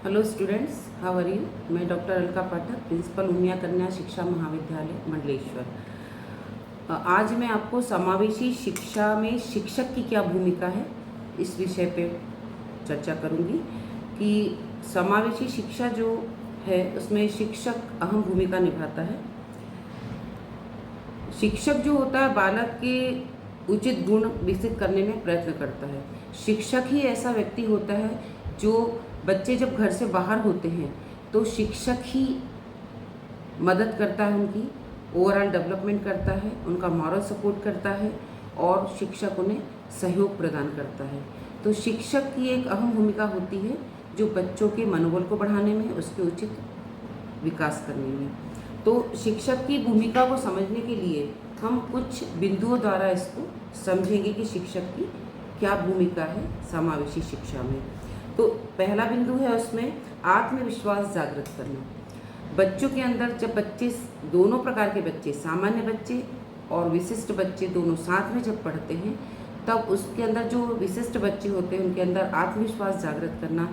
Hello students, how are you. मैं doctor Alka Pathak, principal Umiya Kanya Shiksha महाविद्यालय मंडलेश्वर। आज मैं आपको समावेशी शिक्षा में शिक्षक की क्या भूमिका है इस विषय पे चर्चा करूंगी कि समावेशी शिक्षा जो है उसमें शिक्षक अहम भूमिका निभाता है। शिक्षक जो होता है बालक के उचित गुण विकसित करने में प्रयत्न करता है। शिक्षक ही ऐसा व्यक्ति होता है जो बच्चे जब घर से बाहर होते हैं तो शिक्षक ही मदद करता है, उनकी ओवरऑल डेवलपमेंट करता है, उनका मॉरल सपोर्ट करता है और शिक्षक उन्हें सहयोग प्रदान करता है। तो शिक्षक की एक अहम भूमिका होती है जो बच्चों के मनोबल को बढ़ाने में, उसके उचित विकास करने में। तो शिक्षक की भूमिका को समझने के लिए हम कुछ बिंदुओं द्वारा इसको समझेंगे कि शिक्षक की क्या भूमिका है समावेशी शिक्षा में। तो पहला बिंदु है उसमें आत्मविश्वास जागृत करना। बच्चों के अंदर जब बच्चे, दोनों प्रकार के बच्चे, सामान्य बच्चे और विशिष्ट बच्चे दोनों साथ में जब पढ़ते हैं तब उसके अंदर जो विशिष्ट बच्चे होते हैं उनके अंदर आत्मविश्वास जागृत करना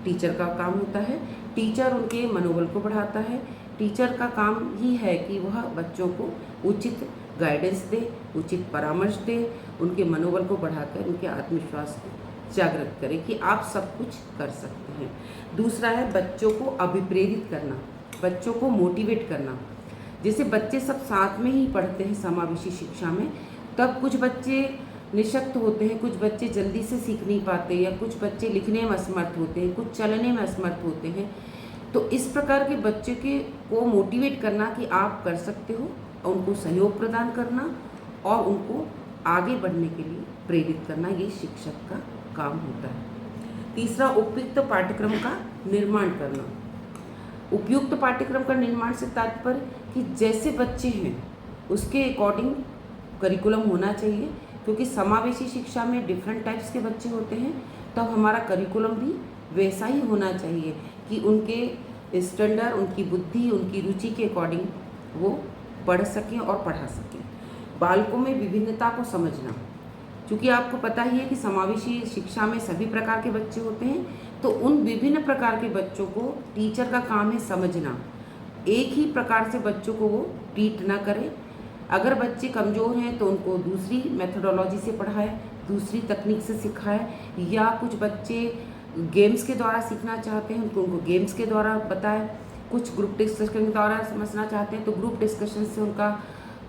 टीचर का काम होता है। टीचर उनके मनोबल को बढ़ाता है। टीचर का काम ही है कि वह बच्चों को उचित गाइडेंस दे, उचित परामर्श दे, उनके मनोबल को बढ़ाकर उनके आत्मविश्वास को जागृत करे कि आप सब कुछ कर सकते हैं। दूसरा है बच्चों को अभिप्रेरित करना, बच्चों को मोटिवेट करना। जैसे बच्चे सब साथ में ही पढ़ते हैं समावेशी शिक्षा में, तब कुछ बच्चे निशक्त होते हैं, कुछ बच्चे जल्दी से सीख नहीं पाते, या कुछ बच्चे लिखने में असमर्थ होते हैं, कुछ चलने में असमर्थ होते हैं। तो इस प्रकार के बच्चे को मोटिवेट करना कि आप कर सकते हो, और उनको सहयोग प्रदान करना और उनको आगे बढ़ने के लिए प्रेरित करना, ये शिक्षक का काम होता है। तीसरा, उपयुक्त पाठ्यक्रम का निर्माण करना। उपयुक्त पाठ्यक्रम का निर्माण से तात्पर्य कि जैसे बच्चे हैं उसके अकॉर्डिंग करिकुलम होना चाहिए, क्योंकि समावेशी शिक्षा में डिफरेंट टाइप्स के बच्चे होते हैं। तब हमारा करिकुलम भी वैसा ही होना चाहिए कि उनके स्टैंडर्ड, उनकी बुद्धि, उनकी रुचि के अकॉर्डिंग वो पढ़ सकें और पढ़ा सकें। बालकों में विभिन्नता को समझना, क्योंकि आपको पता ही है कि समावेशी शिक्षा में सभी प्रकार के बच्चे होते हैं, तो उन विभिन्न प्रकार के बच्चों को टीचर का काम है समझना। एक ही प्रकार से बच्चों को वो ट्रीट ना करे। अगर बच्चे कमज़ोर हैं तो उनको दूसरी मेथोडोलॉजी से पढ़ाए, दूसरी तकनीक से सिखाए, या कुछ बच्चे गेम्स के द्वारा सीखना चाहते हैं उनको गेम्स के द्वारा बताए, कुछ ग्रुप डिस्कशन के द्वारा समझना चाहते हैं तो ग्रुप डिस्कशन से उनका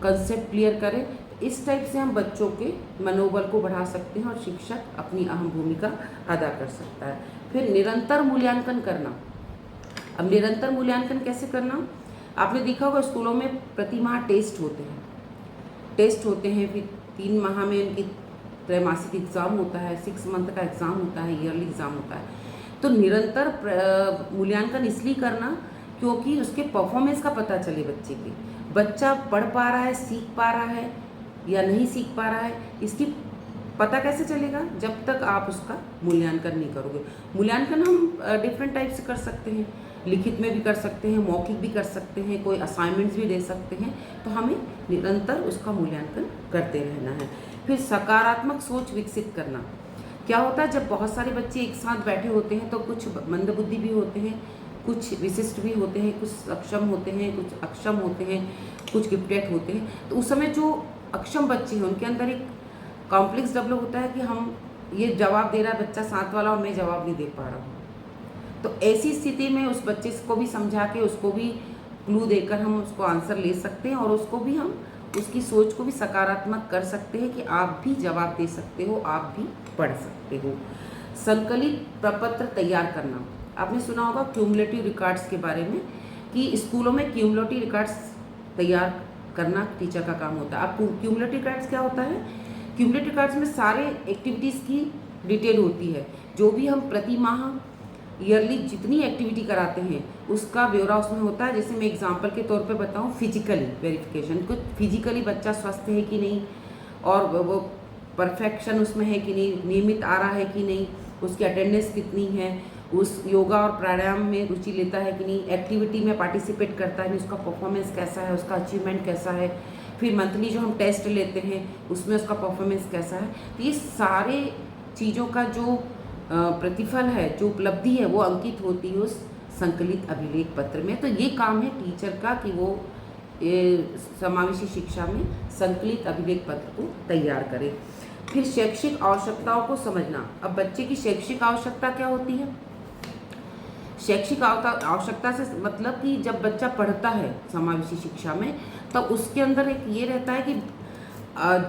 कंसेप्ट क्लियर करें। इस टाइप से हम बच्चों के मनोबल को बढ़ा सकते हैं और शिक्षक अपनी अहम भूमिका अदा कर सकता है। फिर निरंतर मूल्यांकन करना। अब निरंतर मूल्यांकन कैसे करना, आपने देखा होगा स्कूलों में प्रति माह टेस्ट होते हैं, फिर 3 माह में उनकी त्रैमासिक एग्ज़ाम होता है, 6 मंथ का एग्ज़ाम होता है, ईयरली एग्ज़ाम होता है। तो निरंतर मूल्यांकन इसलिए करना क्योंकि उसके परफॉर्मेंस का पता चले बच्चे के, बच्चा पढ़ पा रहा है, सीख पा रहा है या नहीं सीख पा रहा है, इसकी पता कैसे चलेगा जब तक आप उसका मूल्यांकन नहीं करोगे। मूल्यांकन हम डिफरेंट टाइप से कर सकते हैं, लिखित में भी कर सकते हैं, मौखिक भी कर सकते हैं, कोई असाइनमेंट्स भी दे सकते हैं। तो हमें निरंतर उसका मूल्यांकन करते रहना है। फिर सकारात्मक सोच विकसित करना। क्या होता है जब बहुत सारे बच्चे एक साथ बैठे होते हैं तो कुछ मंदबुद्धि भी होते हैं, कुछ विशिष्ट भी होते हैं, कुछ सक्षम होते हैं, कुछ अक्षम होते हैं, कुछ गिफ्टेड होते हैं। तो उस समय जो अक्षम बच्चे हैं उनके अंदर एक कॉम्प्लेक्स डेवलप होता है कि हम ये जवाब दे रहा है बच्चा साथ वाला और मैं जवाब नहीं दे पा रहा हूँ। तो ऐसी स्थिति में उस बच्चे को भी समझा के, उसको भी क्लू देकर हम उसको आंसर ले सकते हैं और उसको भी हम उसकी सोच को भी सकारात्मक कर सकते हैं कि आप भी जवाब दे सकते हो, आप भी पढ़ सकते हो। संकलित प्रपत्र तैयार करना। आपने सुना होगा क्यूमुलेटिव रिकॉर्ड्स के बारे में कि स्कूलों में क्यूमुलेटिव रिकॉर्ड्स तैयार करना टीचर का काम होता है। अब क्यूमुलेटिव रिकॉर्ड्स क्या होता है, क्यूमुलेटिव रिकॉर्ड्स में सारे एक्टिविटीज़ की डिटेल होती है। जो भी हम प्रति माह ईयरली जितनी एक्टिविटी कराते हैं उसका ब्यौरा उसमें होता है। जैसे मैं एग्जांपल के तौर पे बताऊं, फिजिकली वेरिफिकेशन, कुछ फिजिकली बच्चा स्वस्थ है कि नहीं और वो परफेक्शन उसमें है कि नहीं, नियमित आ रहा है कि नहीं, उसकी अटेंडेंस कितनी है, उस योगा और प्राणायाम में रुचि लेता है कि नहीं, एक्टिविटी में पार्टिसिपेट करता है नहीं, उसका परफॉर्मेंस कैसा है, उसका अचीवमेंट कैसा है। फिर मंथली जो हम टेस्ट लेते हैं उसमें उसका परफॉर्मेंस कैसा है। तो ये सारे चीज़ों का जो प्रतिफल है, जो उपलब्धि है, वो अंकित होती है उस संकलित अभिलेख पत्र में। तो ये काम है टीचर का कि वो समावेशी शिक्षा में संकलित अभिलेख पत्र को तैयार करे। फिर शैक्षिक आवश्यकताओं को समझना। अब बच्चे की शैक्षिक आवश्यकता क्या होती है? शैक्षिक आवश्यकता से मतलब कि जब बच्चा पढ़ता है समावेशी शिक्षा में, तब उसके अंदर एक ये रहता है कि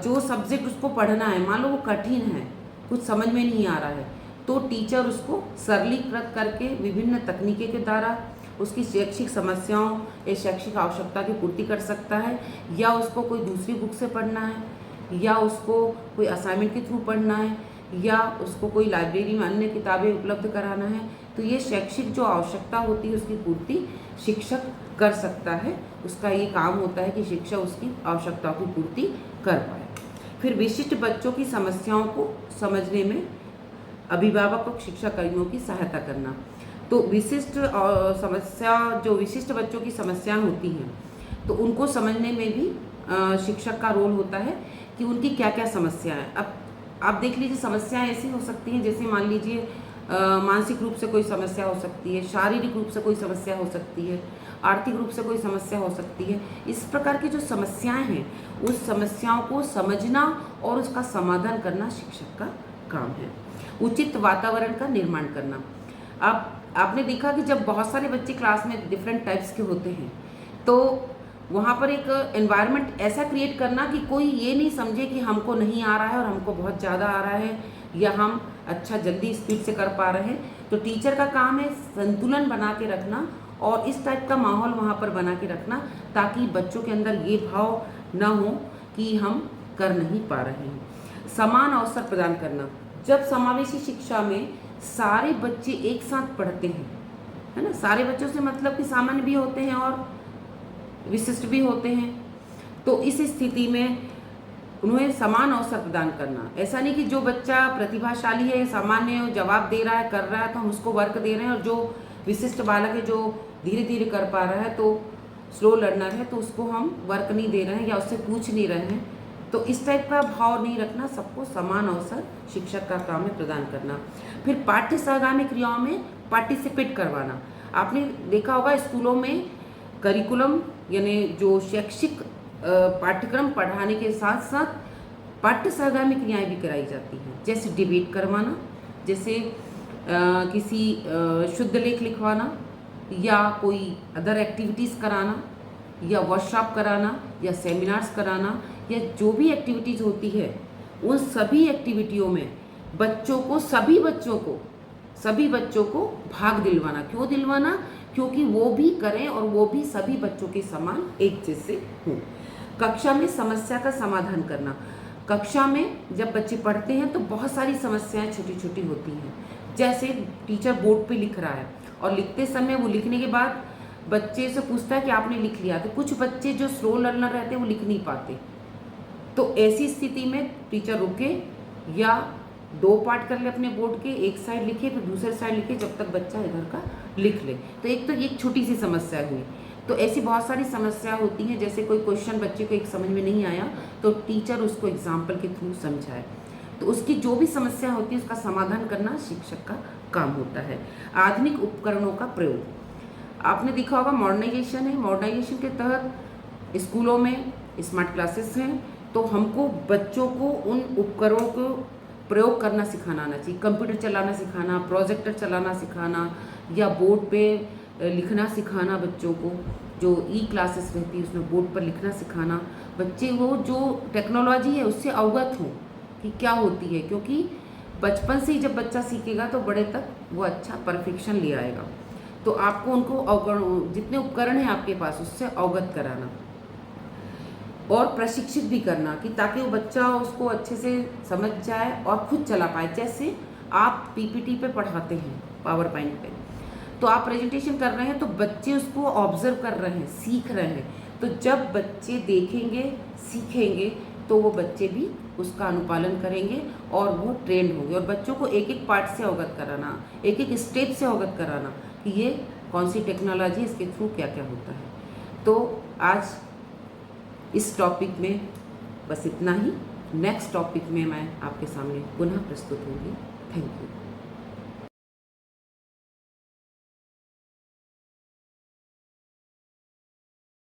जो सब्जेक्ट उसको पढ़ना है, मान लो वो कठिन है, कुछ समझ में नहीं आ रहा है, तो टीचर उसको सरलीकृत करके विभिन्न तकनीकों के द्वारा उसकी शैक्षिक समस्याओं या शैक्षिक आवश्यकता की पूर्ति कर सकता है। या उसको कोई दूसरी बुक से पढ़ना है, या उसको कोई असाइनमेंट के थ्रू पढ़ना है, या उसको कोई लाइब्रेरी में अन्य किताबें उपलब्ध कराना है। तो ये शैक्षिक जो आवश्यकता होती है उसकी पूर्ति शिक्षक कर सकता है। उसका ये काम होता है कि शिक्षक उसकी आवश्यकताओं की पूर्ति कर पाए। फिर विशिष्ट बच्चों की समस्याओं को समझने में अभिभावक और शिक्षा कर्मियों की सहायता करना। तो विशिष्ट विशिष्ट बच्चों की समस्याएं होती हैं, तो उनको समझने में भी शिक्षक का रोल होता है कि उनकी क्या क्या समस्या है। अब आप देख लीजिए, समस्याएं ऐसी हो सकती हैं जैसे मान लीजिए मानसिक रूप से कोई समस्या हो सकती है, शारीरिक रूप से कोई समस्या हो सकती है, आर्थिक रूप से कोई समस्या हो सकती है। इस प्रकार की जो समस्याएं हैं, उस समस्याओं को समझना और उसका समाधान करना शिक्षक का काम है। उचित वातावरण का निर्माण करना। अब आपने देखा कि जब बहुत सारे बच्चे क्लास में डिफरेंट टाइप्स के होते हैं, तो वहाँ पर एक एनवायरनमेंट ऐसा क्रिएट करना कि कोई ये नहीं समझे कि हमको नहीं आ रहा है और हमको बहुत ज़्यादा आ रहा है, या हम अच्छा जल्दी स्पीड से कर पा रहे हैं। तो टीचर का काम है संतुलन बना के रखना और इस टाइप का माहौल वहाँ पर बना के रखना, ताकि बच्चों के अंदर ये भाव ना हो कि हम कर नहीं पा रहे हैं। समान अवसर प्रदान करना। जब समावेशी शिक्षा में सारे बच्चे एक साथ पढ़ते हैं, है ना, सारे बच्चों से मतलब कि सामान्य भी होते हैं और विशिष्ट भी होते हैं, तो इस स्थिति में उन्हें समान अवसर प्रदान करना। ऐसा नहीं कि जो बच्चा प्रतिभाशाली है, सामान्य है, जवाब दे रहा है, कर रहा है, तो हम उसको वर्क दे रहे हैं, और जो विशिष्ट बालक है, जो धीरे धीरे कर पा रहा है, तो स्लो लर्नर है, तो उसको हम वर्क नहीं दे रहे हैं या उससे पूछ नहीं रहे हैं। तो इस टाइप का भाव नहीं रखना, सबको समान अवसर शिक्षक का काम है प्रदान करना। फिर पाठ्य सहगामी क्रियाओं में पार्टिसिपेट करवाना। आपने देखा होगा स्कूलों में करिकुलम यानी जो शैक्षिक पाठ्यक्रम पढ़ाने के साथ साथ पाठ्य सहगामी क्रियाएं भी कराई जाती हैं, जैसे डिबेट करवाना, जैसे किसी शुद्ध लेख लिखवाना, या कोई अदर एक्टिविटीज़ कराना, या वर्कशॉप कराना, या सेमिनार्स कराना, या जो भी एक्टिविटीज़ होती है, उन सभी एक्टिविटियों में बच्चों को सभी बच्चों को भाग दिलवाना। क्यों दिलवाना? क्योंकि वो भी करें और वो भी सभी बच्चों के समान एक जैसे हों। कक्षा में समस्या का समाधान करना। कक्षा में जब बच्चे पढ़ते हैं तो बहुत सारी समस्याएं छोटी छोटी होती हैं। जैसे टीचर बोर्ड पे लिख रहा है और लिखते समय वो लिखने के बाद बच्चे से पूछता है कि आपने लिख लिया, तो कुछ बच्चे जो स्लो लर्नर रहते हैं वो लिख नहीं पाते। तो ऐसी स्थिति में टीचर रुके या 2 पार्ट कर ले अपने बोर्ड के, एक साइड लिखे फिर दूसरे साइड लिखे, जब तक बच्चा इधर का लिख ले। तो एक छोटी सी समस्या हुई। तो ऐसी बहुत सारी समस्या होती हैं, जैसे कोई क्वेश्चन बच्चे को एक समझ में नहीं आया तो टीचर उसको एग्जाम्पल के थ्रू समझाए। तो उसकी जो भी समस्या होती है उसका समाधान करना शिक्षक का काम होता है। आधुनिक उपकरणों का प्रयोग। आपने देखा होगा मॉडर्नाइजेशन है, मॉडर्नाइजेशन के तहत स्कूलों में स्मार्ट क्लासेस हैं, तो हमको बच्चों को उन उपकरणों को प्रयोग करना सिखाना आना चाहिए। कंप्यूटर चलाना सिखाना, प्रोजेक्टर चलाना सिखाना, या बोर्ड पे लिखना सिखाना बच्चों को। जो क्लासेस रहती है उसमें बोर्ड पर लिखना सिखाना, बच्चे वो जो टेक्नोलॉजी है उससे अवगत हों कि क्या होती है, क्योंकि बचपन से ही जब बच्चा सीखेगा तो बड़े तक वो अच्छा परफेक्शन ले आएगा। तो आपको उनको जितने उपकरण हैं आपके पास उससे अवगत कराना और प्रशिक्षित भी करना, कि ताकि वो बच्चा उसको अच्छे से समझ जाए और खुद चला पाए। जैसे आप पीपीटी पे पढ़ाते हैं, पावर पॉइंट पे, तो आप प्रेजेंटेशन कर रहे हैं तो बच्चे उसको ऑब्जर्व कर रहे हैं, सीख रहे हैं। तो जब बच्चे देखेंगे, सीखेंगे, तो वो बच्चे भी उसका अनुपालन करेंगे और वो ट्रेंड होंगे। और बच्चों को एक एक पार्ट से अवगत कराना, एक एक स्टेप से अवगत कराना कि ये कौन सी टेक्नोलॉजी, इसके थ्रू क्या क्या होता है। तो आज इस टॉपिक में बस इतना ही। नेक्स्ट टॉपिक में मैं आपके सामने पुनः प्रस्तुत होंगी। Thank you.